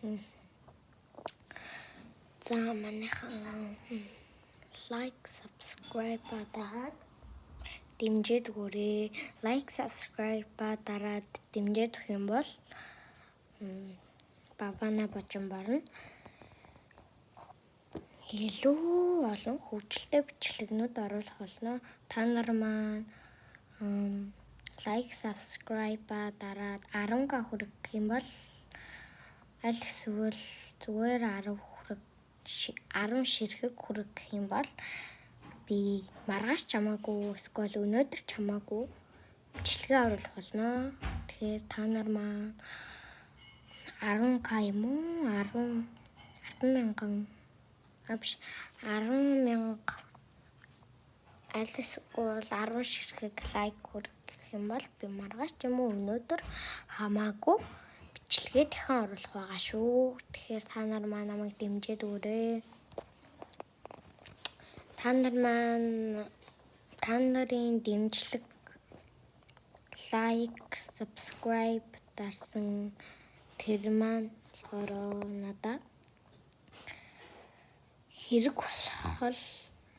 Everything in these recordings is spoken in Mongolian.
За манайхан like, subscribe дараад дэмжиж өгөөрэй. Like, subscribe дараад дэмжиж өгөх юм бол бабана бочон барна. Илүү олон хөгжилтэй бичлэгнүүд оруулах болно. Та нар маань like, subscribe дараад 10k хүрэх юм бол аль эсвэл зүгээр 10 ширхэг хүрэх юм бол би маргааш чамаагүй эсвэл өнөөдөр чамаагүй бичлэгээ оруулах болно. Тэгэхээр та нар маань 10k юм уу 10,000 аль эсвэл 10 ширхэг лайк хүрэх юм бол би маргааш ч юм уу өнөөдөр хамаагүй бичлэгээ дахин оруулах байгаа шүү. Тэгэхээр та нар маань намайг дэмжиж өгөөрэй. Та нарын дэмжлэг like, subscribe дарсан тэр маань болохоор надад хэрэг болох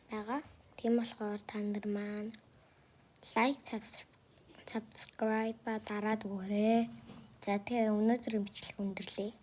байгаа. Тийм болохоор та нар маань like, subscribe дараад өгөөрэй. За тэгээ өнөөдрийн бичлэг өндөрлөе.